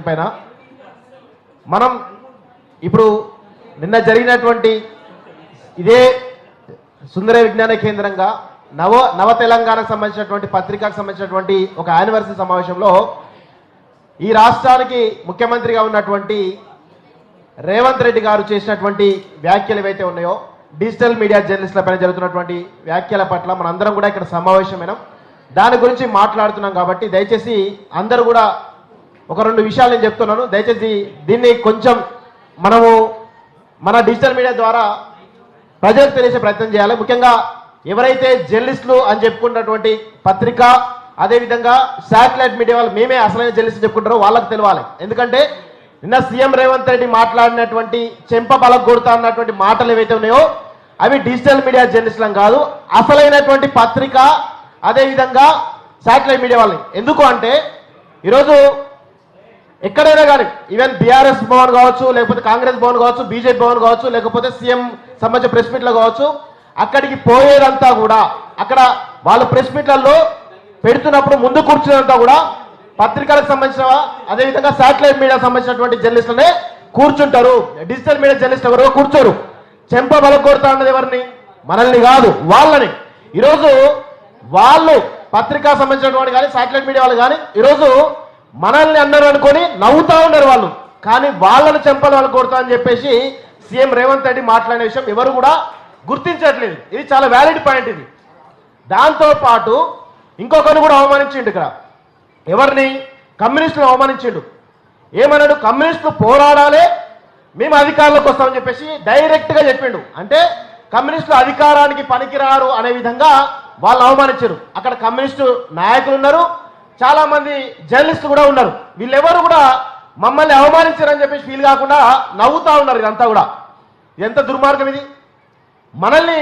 పైన మనం ఇప్పుడు నిన్న జరిగినటువంటి ఇదే సుందర విజ్ఞాన కేంద్రంగా నవ తెలంగాణకు సంబంధించినటువంటి పత్రికకు సంబంధించినటువంటి ఒక యానివర్సరీ సమావేశంలో ఈ రాష్ట్రానికి ముఖ్యమంత్రిగా ఉన్నటువంటి రేవంత్ రెడ్డి గారు చేసినటువంటి వ్యాఖ్యలు ఏవైతే ఉన్నాయో డిజిటల్ మీడియా జర్నలిస్టుల పైన జరుగుతున్నటువంటి వ్యాఖ్యల పట్ల మనందరం కూడా ఇక్కడ సమావేశమైనాం. దాని గురించి మాట్లాడుతున్నాం కాబట్టి దయచేసి అందరూ కూడా ఒక రెండు విషయాలు నేను చెప్తున్నాను. దయచేసి దీన్ని కొంచెం మనము మన డిజిటల్ మీడియా ద్వారా ప్రజలకు తెలిసే ప్రయత్నం చేయాలి. ముఖ్యంగా ఎవరైతే జర్నలిస్టులు అని చెప్పుకున్నటువంటి పత్రిక అదేవిధంగా శాటిలైట్ మీడియా వాళ్ళు మేమే అసలైన జర్నలిస్టులు చెప్పుకుంటారో వాళ్ళకి తెలవాలి. ఎందుకంటే నిన్న సీఎం రేవంత్ రెడ్డి మాట్లాడినటువంటి చెంప బలగొడతా అన్నటువంటి మాటలు ఏవైతే ఉన్నాయో అవి డిజిటల్ మీడియా జర్నలిస్టులం కాదు, అసలైనటువంటి పత్రిక అదేవిధంగా శాటిలైట్ మీడియా వాళ్ళని. ఎందుకు అంటే ఈరోజు ఎక్కడైనా కానీ ఈవెన్ బీఆర్ఎస్ భవన్ కావచ్చు, లేకపోతే కాంగ్రెస్ భవన్ కావచ్చు, బీజేపీ భవన్ కావచ్చు, లేకపోతే సీఎం సంబంధించిన ప్రెస్ మీట్లో కావచ్చు, అక్కడికి పోయేదంతా కూడా అక్కడ వాళ్ళ ప్రెస్ మీట్లలో పెడుతున్నప్పుడు ముందు కూర్చునేదంతా కూడా పత్రికలకు సంబంధించిన అదేవిధంగా శాటిలైట్ మీడియాకు సంబంధించినటువంటి జర్నలిస్టులనే కూర్చుంటారు. డిజిటల్ మీడియా జర్నలిస్టులు ఎవరో కూర్చోరు. చెంప బలగొడతా అన్నది ఎవరిని? మనల్ని కాదు, వాళ్ళని. ఈరోజు వాళ్ళు పత్రికా సంబంధించినటువంటి కానీ శాటిలైట్ మీడియా వాళ్ళు కానీ ఈరోజు మనల్ని అన్నారు అనుకొని నవ్వుతా ఉన్నారు వాళ్ళు. కానీ వాళ్ళని చెంపలు వాళ్ళు కొడతా అని చెప్పేసి సీఎం రేవంత్ రెడ్డి మాట్లాడిన విషయం ఎవరు కూడా గుర్తించట్లేదు. ఇది చాలా వ్యాలిడ్ పాయింట్. ఇది దాంతో పాటు ఇంకొకరిని కూడా అవమానించిండు. ఇక్కడ ఎవరిని? కమ్యూనిస్టులు అవమానించిండు. ఏమన్నాడు? కమ్యూనిస్టులు పోరాడాలి, మేము అధికారంలోకి వస్తామని చెప్పేసి డైరెక్ట్గా చెప్పిండు. అంటే కమ్యూనిస్టులు అధికారానికి పనికిరారు అనే విధంగా వాళ్ళు అవమానించారు. అక్కడ కమ్యూనిస్టు నాయకులు ఉన్నారు, చాలా మంది జర్నలిస్టులు కూడా ఉన్నారు. వీళ్ళెవరు కూడా మమ్మల్ని అవమానించారని చెప్పేసి ఫీల్ కాకుండా నవ్వుతా ఉన్నారు. ఇదంతా కూడా ఎంత దుర్మార్గం ఇది! మనల్ని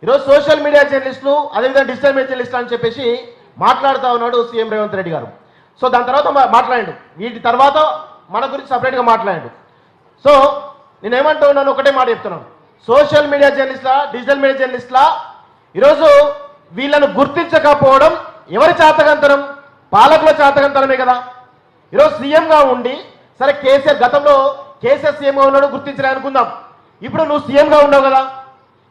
ఈరోజు సోషల్ మీడియా జర్నలిస్టులు అదేవిధంగా డిజిటల్ మీడియా జర్నలిస్టులు అని చెప్పేసి మాట్లాడుతూ ఉన్నాడు సీఎం రేవంత్ రెడ్డి గారు. సో దాని తర్వాత మాట్లాడాడు, వీటి తర్వాత మన గురించి సపరేట్గా మాట్లాడాడు. సో నేనేమంటూ ఉన్నాను, ఒకటే మాట చెప్తున్నాను. సోషల్ మీడియా జర్నలిస్టులా డిజిటల్ మీడియా జర్నలిస్టులా ఈరోజు వీళ్ళను గుర్తించకపోవడం ఎవరి చేతకంతరం? పాలకుల చేతకంతరమే కదా. ఈరోజు సీఎంగా ఉండి సరే కేసీఆర్ గతంలో కేసీఆర్ సీఎంగా ఉన్నాడు గుర్తించలే అనుకుందాం. ఇప్పుడు నువ్వు సీఎంగా ఉండవు కదా.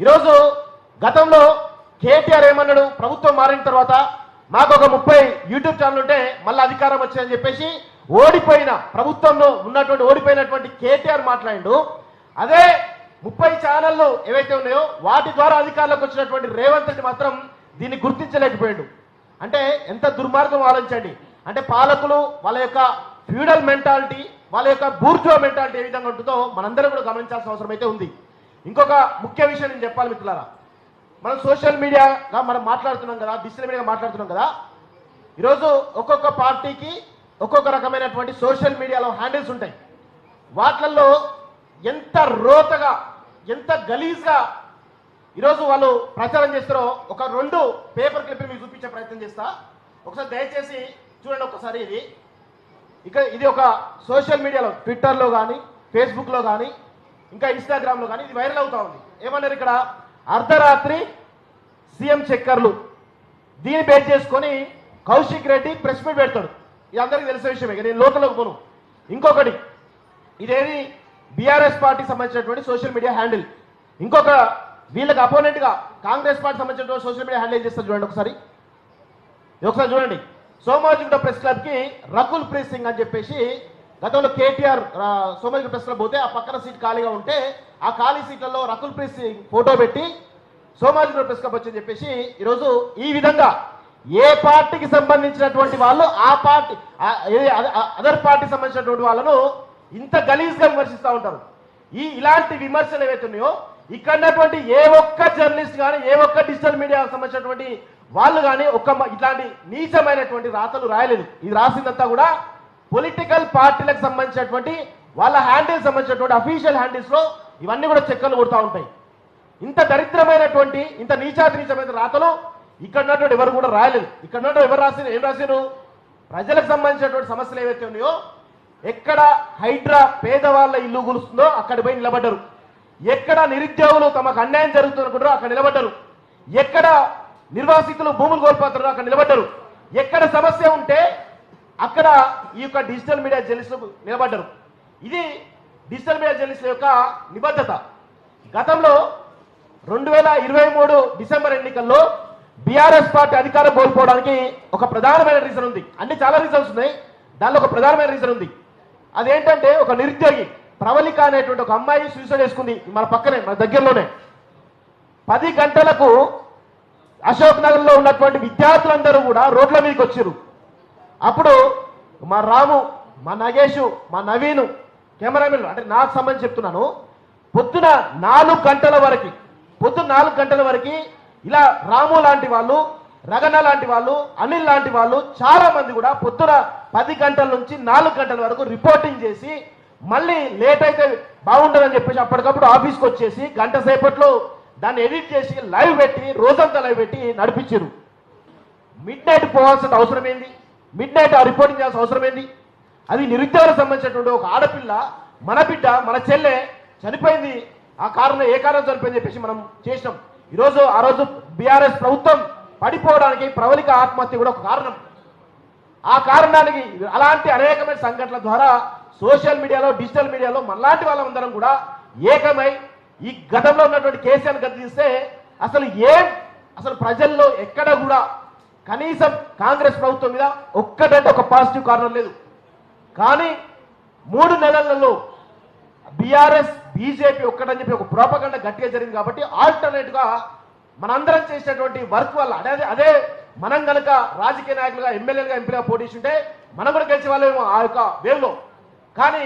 ఈరోజు గతంలో కేటీఆర్ ఏమన్నాడు? ప్రభుత్వం మారిన తర్వాత మాకు ఒక 30 యూట్యూబ్ ఛానల్ ఉంటే మళ్ళీ అధికారం వచ్చిందని చెప్పేసి ఓడిపోయిన ప్రభుత్వంలో ఉన్నటువంటి ఓడిపోయినటువంటి కేటీఆర్ మాట్లాడిండు. అదే 30 ఛానళ్ళు ఏవైతే ఉన్నాయో వాటి ద్వారా అధికారంలోకి వచ్చినటువంటి రేవంత్ రెడ్డి మాత్రం దీన్ని గుర్తించలేకపోయాడు. అంటే ఎంత దుర్మార్గం ఆలోచించండి. అంటే పాలకులు వాళ్ళ యొక్క ఫ్యూడల్ మెంటాలిటీ, వాళ్ళ యొక్క బూర్జువా మెంటాలిటీ ఏ విధంగా ఉంటుందో మనందరం కూడా గమనించాల్సిన అవసరం అయితే ఉంది. ఇంకొక ముఖ్య విషయం నేను చెప్పాలి మిత్రులారా. మనం సోషల్ మీడియాగా మనం మాట్లాడుతున్నాం కదా, డిజిటల్ మీడియాగా మాట్లాడుతున్నాం కదా. ఈరోజు ఒక్కొక్క పార్టీకి ఒక్కొక్క రకమైనటువంటి సోషల్ మీడియాలో హ్యాండిల్స్ ఉంటాయి. వాటిల్లో ఎంత రోతగా ఎంత గలీజ్గా ఈరోజు వాళ్ళు ప్రచారం చేస్తారో ఒక 2 పేపర్ క్లిప్లు మీకు చూపించే ప్రయత్నం చేస్తా. ఒకసారి దయచేసి చూడండి ఒకసారి. ఇది ఒక సోషల్ మీడియాలో ట్విట్టర్లో కానీ ఫేస్బుక్లో కానీ ఇంకా ఇన్స్టాగ్రామ్లో కానీ ఇది వైరల్ అవుతా ఉంది. ఏమన్నారు ఇక్కడ? అర్ధరాత్రి సీఎం చక్కర్లు. దీన్ని బేస్ చేసుకొని కౌశిక్ రెడ్డి ప్రెస్ మీట్ పెడతాడు. ఇది అందరికీ తెలిసిన విషయమే, నేను లోతులోకి పోను. ఇంకొకటి ఇదేది బీఆర్ఎస్ పార్టీ సంబంధించినటువంటి సోషల్ మీడియా హ్యాండిల్. ఇంకొక వీళ్ళకి అపోనెంట్గా కాంగ్రెస్ పార్టీ సంబంధించినటువంటి సోషల్ మీడియా హ్యాండిల్ చేస్తారు. చూడండి ఒకసారి చూడండి. సోమాజిగూడ ప్రెస్ క్లబ్కి రకుల్ ప్రీత్ సింగ్ అని చెప్పేసి గతంలో కేటీఆర్ సోమాజిగూడ ప్రెస్ క్లబ్ పోతే ఆ పక్కన సీట్ ఖాళీగా ఉంటే ఆ ఖాళీ సీట్లలో రకుల్ ప్రీత్ సింగ్ ఫోటో పెట్టి సోమాజిగూడ ప్రెస్ క్లబ్ వచ్చని చెప్పేసి ఈరోజు ఈ విధంగా ఏ పార్టీకి సంబంధించినటువంటి వాళ్ళు ఆ పార్టీ అదర్ పార్టీ సంబంధించినటువంటి వాళ్ళను ఇంత గలీజ్గా విమర్శిస్తూ ఉంటారు. ఇలాంటి విమర్శలు ఏవైతే ఉన్నాయో ఇక్కడ ఉన్నటువంటి ఏ ఒక్క జర్నలిస్ట్ కానీ ఏ ఒక్క డిజిటల్ మీడియాకు సంబంధించినటువంటి వాళ్ళు కానీ ఇట్లాంటి నీచమైనటువంటి రాతలు రాయలేదు. ఇది రాసిందంతా కూడా పొలిటికల్ పార్టీలకు సంబంధించినటువంటి వాళ్ళ హ్యాండిల్స్ సంబంధించినటువంటి అఫీషియల్ హ్యాండిల్స్ లో ఇవన్నీ కూడా చెక్కలు కొడుతూ ఉంటాయి. ఇంత దరిద్రమైనటువంటి ఇంత నీచమైన రాతలు ఇక్కడ ఉన్నటువంటి ఎవరు కూడా రాయలేదు. ఇక్కడ ఉన్నటువంటి ఎవరు ఏం రాశారు? ప్రజలకు సంబంధించినటువంటి సమస్యలు ఏవైతే ఉన్నాయో ఎక్కడ హైడ్రా పేదవాళ్ళ ఇల్లు గులుస్తుందో అక్కడ పోయి నిలబడ్డారు. ఎక్కడ నిరుద్యోగులు తమకు అన్యాయం జరుగుతుందనుకుంటారో అక్కడ నిలబడ్డారు. ఎక్కడ నిర్వాసితులు భూములు కోల్పోతారో అక్కడ నిలబడ్డారు. ఎక్కడ సమస్య ఉంటే అక్కడ ఈ యొక్క డిజిటల్ మీడియా జర్నలిస్టులు నిలబడ్డారు. ఇది డిజిటల్ మీడియా జర్నలిస్టుల యొక్క నిబద్ధత. గతంలో 2023 డిసెంబర్ ఎన్నికల్లో బీఆర్ఎస్ పార్టీ అధికారం కోల్పోవడానికి ఒక ప్రధానమైన రీజన్ ఉంది. అన్ని చాలా రీజన్స్ ఉన్నాయి, దానిలో ఒక ప్రధానమైన రీజన్ ఉంది. అదేంటంటే ఒక నిరుద్యోగి ప్రవళిక అనేటువంటి ఒక అమ్మాయి సూసైడ్ చేసుకుంది మన పక్కనే, మన దగ్గరలోనే. 10 గంటలకు అశోక్ నగర్లో ఉన్నటువంటి విద్యార్థులందరూ కూడా రోడ్ల మీదకి వచ్చారు. అప్పుడు మా రాము, మా నగేష్, మా నవీను కెమెరామెన్లు, అంటే నాకు సంబంధించి చెప్తున్నాను, పొద్దున 4 గంటల వరకు ఇలా రాము లాంటి వాళ్ళు, రగన లాంటి వాళ్ళు, అనిల్ లాంటి వాళ్ళు చాలా మంది కూడా పొద్దున 10 గంటల నుంచి 4 గంటల వరకు రిపోర్టింగ్ చేసి మళ్ళీ లేట్ అయితే బాగుంటుందని చెప్పేసి అప్పటికప్పుడు ఆఫీస్కి వచ్చేసి గంట సేపట్లో దాన్ని ఎడిట్ చేసి లైవ్ పెట్టి, రోజంతా లైవ్ పెట్టి నడిపించారు. మిడ్ నైట్ పోవాల్సిన అవసరం ఏంది? మిడ్ నైట్ రిపోర్టింగ్ చేయాల్సిన అవసరం ఏంది? అది నిరుద్యోగులకు సంబంధించినటువంటి ఒక ఆడపిల్ల, మన బిడ్డ, మన చెల్లె చనిపోయింది. ఆ కారణం ఏ కారణం చనిపోయింది చెప్పేసి మనం చేసినాం. ఆ రోజు బీఆర్ఎస్ ప్రభుత్వం పడిపోవడానికి ప్రవళిక ఆత్మహత్య కూడా ఒక కారణం. ఆ కారణానికి అలాంటి అనేకమైన సంఘటనల ద్వారా సోషల్ మీడియాలో, డిజిటల్ మీడియాలో మనలాంటి వాళ్ళందరం కూడా ఏకమై ఈ గతంలో ఉన్నటువంటి కేసీఆర్ గతిస్తే అసలు ప్రజల్లో ఎక్కడ కూడా కనీసం కాంగ్రెస్ ప్రభుత్వం మీద ఒక్కటంటే ఒక పాజిటివ్ కారణం లేదు. కానీ 3 నెలలలో బీఆర్ఎస్, బీజేపీ ఒక్కటని చెప్పి ఒక ప్రోపగండా గట్టిగా జరిగింది. కాబట్టి ఆల్టర్నేట్ గా మనందరం చేసినటువంటి వర్క్ వల్ల అదే మనం కనుక రాజకీయ నాయకులుగా, ఎమ్మెల్యేలుగా, ఎంపీగా పోటీ ఉంటే మనం కూడా గెలిచే వాళ్ళేమో ఆ యొక్క వేవ్లో. కానీ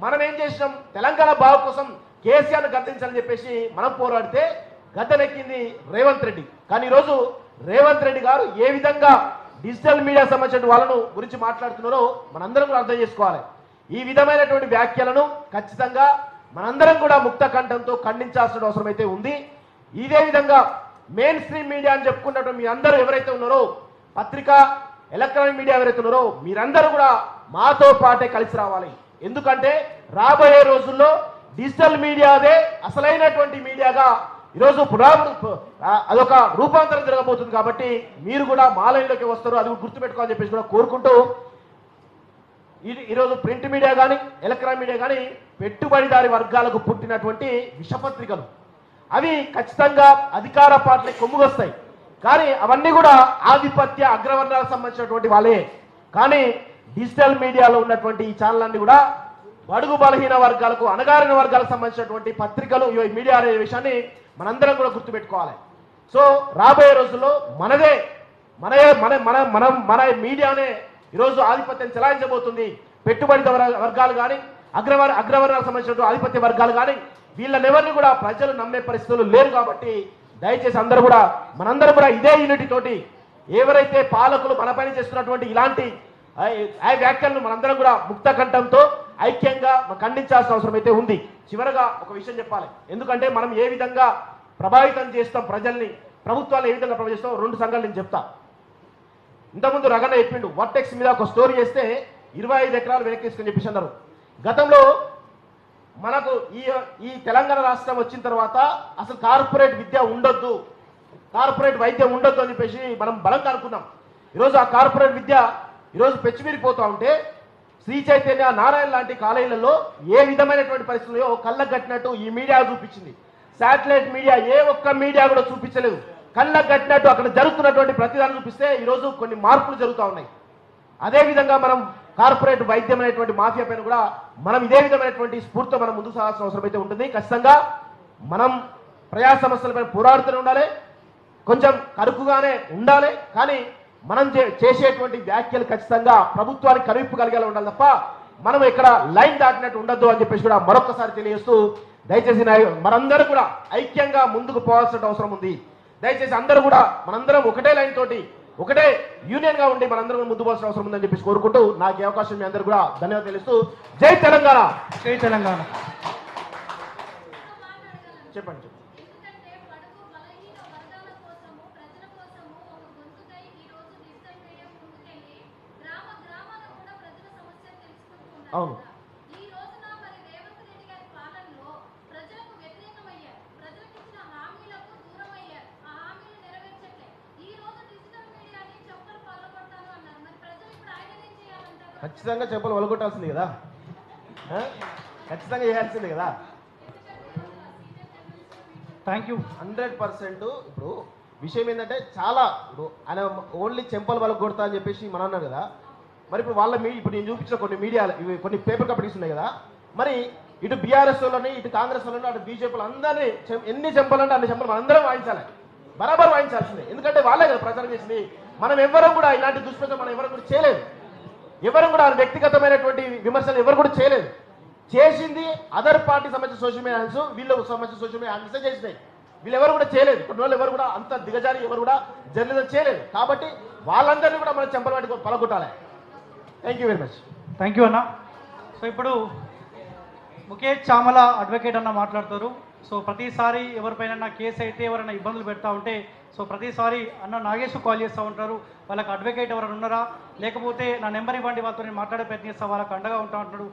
మనం ఏం చేసినాం? తెలంగాణ బాగు కోసం కేసీఆర్ను గద్దించాలని చెప్పేసి మనం పోరాడితే గద్దెనెక్కింది రేవంత్ రెడ్డి. కానీ ఈరోజు రేవంత్ రెడ్డి గారు ఏ విధంగా డిజిటల్ మీడియా సంబంధించిన వాళ్ళను గురించి మాట్లాడుతున్నారో మనందరం కూడా అర్థం చేసుకోవాలి. ఈ విధమైనటువంటి వ్యాఖ్యలను ఖచ్చితంగా మనందరం కూడా ముక్త కంఠంతో ఖండించాల్సిన అవసరం అయితే ఉంది. ఇదే విధంగా మెయిన్ స్ట్రీమ్ మీడియా అని చెప్పుకున్నటువంటి మీ అందరూ ఎవరైతే ఉన్నారో, పత్రికా, ఎలక్ట్రానిక్ మీడియా ఎవరైతే ఉన్నారో, మీరందరూ కూడా మాతో పాటే కలిసి రావాలి. ఎందుకంటే రాబోయే రోజుల్లో డిజిటల్ మీడియాదే అసలైనటువంటి మీడియాగా ఈరోజు అదొక రూపాంతరం జరగబోతుంది. కాబట్టి మీరు కూడా మా లైన్లోకి వస్తారు, అది గుర్తుపెట్టుకోవాలని చెప్పేసి కూడా కోరుకుంటూ, ఈరోజు ప్రింట్ మీడియా కానీ, ఎలక్ట్రానిక్ మీడియా కానీ పెట్టుబడిదారి వర్గాలకు పుట్టినటువంటి విషపత్రికలు. అవి ఖచ్చితంగా అధికార పార్టీలకు కొమ్ముగొస్తాయి. కానీ అవన్నీ కూడా ఆధిపత్య అగ్రవర్ణాలకు సంబంధించినటువంటి వాళ్ళే. కానీ డిజిటల్ మీడియాలో ఉన్నటువంటి ఈ ఛానల్ అన్ని కూడా బడుగు బలహీన వర్గాలకు, అణగారిన వర్గాలకు సంబంధించినటువంటి పత్రికలు, ఈ మీడియా అనే విషయాన్ని మనందరం కూడా గుర్తుపెట్టుకోవాలి. సో రాబోయే రోజుల్లో మన మీడియానే ఈరోజు ఆధిపత్యం చెలాయించబోతుంది. పెట్టుబడి వర్గాలు కానీ, అగ్రవర్ణాలకు సంబంధించిన ఆధిపత్య వర్గాలు కానీ వీళ్ళనెవరిని కూడా ప్రజలు నమ్మే పరిస్థితులు లేరు. కాబట్టి దయచేసి మనందరూ కూడా ఇదే యూనిటీ తోటి ఎవరైతే పాలకులు మనపైన చేస్తున్నటువంటి ఇలాంటి వ్యాఖ్యలను మనందరం కూడా ముక్త కంఠంతో ఐక్యంగా ఖండించాల్సిన అవసరం అయితే ఉంది. చివరగా ఒక విషయం చెప్పాలి. ఎందుకంటే మనం ఏ విధంగా ప్రభావితం చేస్తాం ప్రజల్ని, ప్రభుత్వాలు ఏ విధంగా ప్రభావితం చేస్తాం, 2 సంఘాలు నేను చెప్తా. ఇంతకుముందు రగన చెప్పిండు, వర్టెక్స్ మీద ఒక స్టోరీ చేస్తే 25 ఎకరాలు వెనక్కి తీసుకొని చెప్పేసి అన్నారు. గతంలో మనకు ఈ తెలంగాణ రాష్ట్రం వచ్చిన తర్వాత అసలు కార్పొరేట్ విద్య ఉండొద్దు, కార్పొరేట్ వైద్యం ఉండొద్దు అని చెప్పేసి మనం బలంగా అనుకున్నాం. ఈరోజు ఆ కార్పొరేట్ విద్య ఈరోజు పెచ్చిమిరిపోతూ ఉంటే శ్రీ చైతన్య, నారాయణ లాంటి కాలేజీలలో ఏ విధమైనటువంటి పరిస్థితుల్లో కళ్ళకు కట్టినట్టు ఈ మీడియా చూపించింది. శాటిలైట్ మీడియా ఏ ఒక్క మీడియా కూడా చూపించలేదు. కళ్ళకు కట్టినట్టు అక్కడ జరుగుతున్నటువంటి ప్రతిదాన్ని చూపిస్తే ఈరోజు కొన్ని మార్పులు జరుగుతూ ఉన్నాయి. అదేవిధంగా మనం కార్పొరేట్ వైద్యం అనేటువంటి మాఫియా పైన కూడా మనం ఇదే విధమైనటువంటి స్ఫూర్తితో మనం ముందుకు సాగాల్సిన అవసరం అయితే ఉంటుంది. ఖచ్చితంగా మనం ప్రజా సమస్యలపై పోరాడుతూనే ఉండాలి, కొంచెం కరుకుగానే ఉండాలి. కానీ మనం చేసేటువంటి వ్యాఖ్యలు ఖచ్చితంగా ప్రభుత్వానికి కనువిప్పు కలిగేలా ఉండాలి తప్ప మనం ఇక్కడ లైన్ దాటినట్టు ఉండొద్దు అని చెప్పేసి కూడా మరొకసారి తెలియజేస్తూ, దయచేసి మనందరూ కూడా ఐక్యంగా ముందుకు పోవాల్సిన అవసరం ఉంది. దయచేసి అందరూ కూడా మనందరం ఒకటే లైన్ తోటి, ఒకటే యూనియన్ గా ఉండి మనందరం ముందు పోవాల్సిన అవసరం ఉందని చెప్పేసి కోరుకుంటూ, నాకు ఈ అవకాశం మీ అందరూ కూడా ధన్యవాదాలు తెలుస్తూ, జై తెలంగాణ. జై తెలంగాణ. చెప్పండి. అవును, ఖచ్చితంగా చెప్పులు వలగొట్టాల్సింది కదా, ఖచ్చితంగా చేయాల్సింది కదా. Thank you. 100%. ఇప్పుడు విషయం ఏంటంటే చాలా ఇప్పుడు ఆయన ఓన్లీ చెంపలు వాళ్ళకు కొడతా అని చెప్పేసి మనం అన్నారు కదా. మరి ఇప్పుడు వాళ్ళ ఇప్పుడు నేను చూపించిన కొన్ని మీడియాలు ఇవి కొన్ని పేపర్ కంపెనీస్ ఉన్నాయి కదా, మరి ఇటు బీఆర్ఎస్ వాళ్ళని ఇటు కాంగ్రెస్ వాళ్ళని అటు బీజేపీలు అందరినీ ఎన్ని చెంపలంటే అన్ని చెంపలు మనం అందరం వాయించాలి, బరాబర్ వాయించాల్సిందే. ఎందుకంటే వాళ్ళే కదా ప్రచారం చేసింది. మనం ఎవరం కూడా ఇలాంటి దుష్ప్రచారం మనం ఎవరు కూడా చేయలేదు, ఎవరు కూడా వ్యక్తిగతమైనటువంటి విమర్శలు ఎవరు కూడా చేయలేదు. చేసింది అదర్ పార్టీ సంబంధించిన సోషల్ మీడియా హ్యాండ్స్, వీళ్ళు సంబంధించిన సోషల్ మీడియా హ్యాండ్స్ చేసినాయి. వీళ్ళు ఎవరు కూడా చేయలేదు, కొన్ని వాళ్ళు ఎవరు కూడా అంత దిగజారి ఎవరు కూడా జర్నలిజం చేయలేదు. కాబట్టి వాళ్ళందరినీ కూడా మనం చెంపలు పట్టి పలగొట్టాలి. Thank you very much. Thank you అన్న. సో ఇప్పుడు ముఖేష్ చామల అడ్వకేట్ అన్న మాట్లాడతారు. సో ప్రతిసారి ఎవరిపైన కేసు అయితే ఎవరైనా ఇబ్బందులు పెడతా ఉంటే సో ప్రతిసారి అన్న నాగేష్ కాల్ చేస్తూ ఉంటారు, వాళ్ళకి అడ్వకేట్ ఎవరైనా ఉన్నారా లేకపోతే నా నెంబర్ ఇవ్వండి వాళ్ళతో నేను మాట్లాడే ప్రయత్నిస్తా, వాళ్ళకి అండగా ఉంటా అంటాడు.